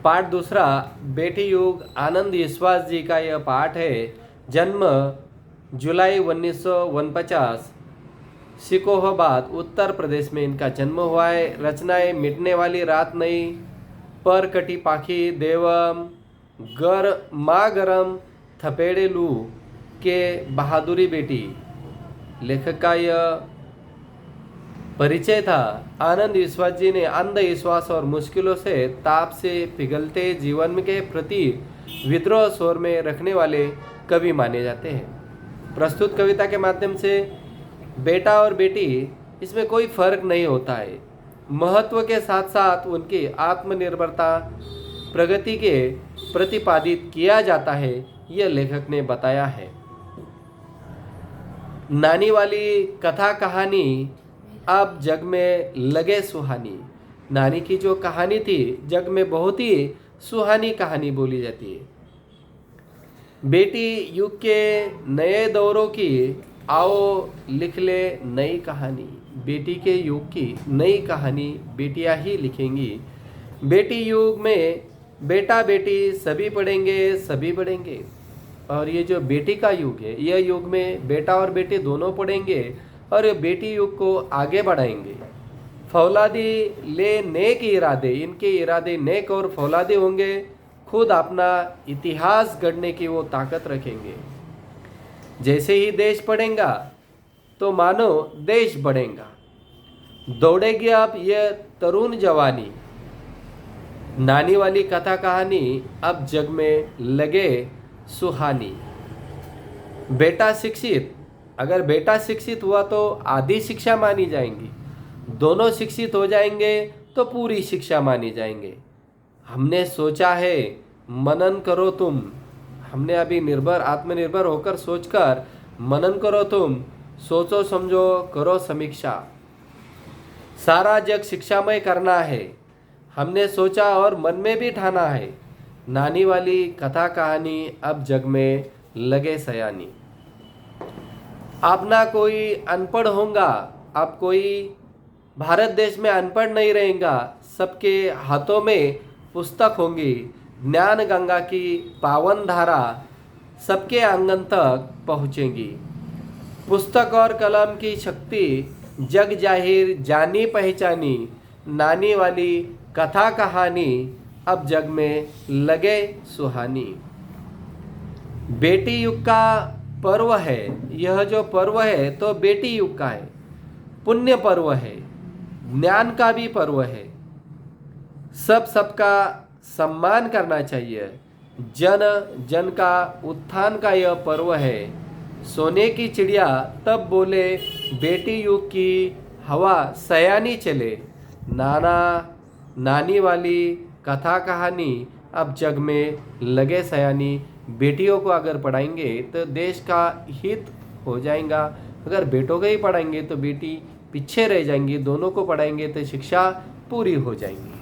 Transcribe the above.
पाठ दूसरा, बेटी युग, आनंद विश्वास जी का यह पाठ है। जन्म जुलाई 1949, सिकोहाबाद उत्तर प्रदेश में इनका जन्म हुआ है। रचनाएं मिटने वाली रात नहीं, पर कटी पाखी, देवम, माँ गरम, थपेड़े लू के बहादुरी बेटी। लेखक का यह परिचय था। आनंद विश्वास जी ने अंधविश्वास और मुश्किलों से ताप से पिघलते जीवन के प्रति विद्रोह स्वर में रखने वाले कवि माने जाते हैं। प्रस्तुत कविता के माध्यम से बेटा और बेटी इसमें कोई फर्क नहीं होता है। महत्व के साथ साथ उनकी आत्मनिर्भरता प्रगति के प्रतिपादित किया जाता है, यह लेखक ने बताया है। नानी वाली कथा कहानी अब जग में लगे सुहानी। नानी की जो कहानी थी जग में बहुत ही सुहानी कहानी बोली जाती है। बेटी युग के नए दौरों की आओ लिख ले नई कहानी। बेटी के युग की नई कहानी बेटियां ही लिखेंगी। बेटी युग में बेटा बेटी सभी पढ़ेंगे, सभी पढ़ेंगे। और ये जो बेटी का युग है, यह युग में बेटा और बेटी दोनों पढ़ेंगे और ये बेटी युग को आगे बढ़ाएंगे। फौलादी ले नेक इरादे, इनके इरादे नेक और फौलादी होंगे। खुद अपना इतिहास गढ़ने की वो ताकत रखेंगे। जैसे ही देश बढ़ेगा तो मानो देश बढ़ेगा। दौड़ेगी अब यह तरुण जवानी। नानी वाली कथा कहानी अब जग में लगे सुहानी। बेटा शिक्षित, अगर बेटा शिक्षित हुआ तो आधी शिक्षा मानी जाएंगी। दोनों शिक्षित हो जाएंगे तो पूरी शिक्षा मानी जाएंगे। हमने सोचा है, मनन करो तुम। हमने अभी आत्मनिर्भर होकर सोचकर मनन करो तुम। सोचो समझो करो समीक्षा। सारा जग शिक्षामय करना है, हमने सोचा और मन में भी ठाना है। नानी वाली कथा कहानी अब जग में लगे सयानी। अब ना कोई अनपढ़ होगा, अब कोई भारत देश में अनपढ़ नहीं रहेगा। सबके हाथों में पुस्तक होंगी। ज्ञान गंगा की पावन धारा सबके आंगन तक पहुँचेगी। पुस्तक और कलम की शक्ति जग जाहिर जानी पहचानी। नानी वाली कथा कहानी अब जग में लगे सुहानी। बेटी युग का पर्व है, यह जो पर्व है तो बेटी युग का है। पुण्य पर्व है, ज्ञान का भी पर्व है। सबका सम्मान करना चाहिए। जन जन का उत्थान का यह पर्व है। सोने की चिड़िया तब बोले, बेटी युग की हवा सयानी चले। नानी वाली कथा कहानी अब जग में लगे सयानी। बेटियों को अगर पढ़ाएंगे तो देश का हित हो जाएगा। अगर बेटों को ही पढ़ाएंगे तो बेटी पीछे रह जाएंगी। दोनों को पढ़ाएंगे तो शिक्षा पूरी हो जाएंगी।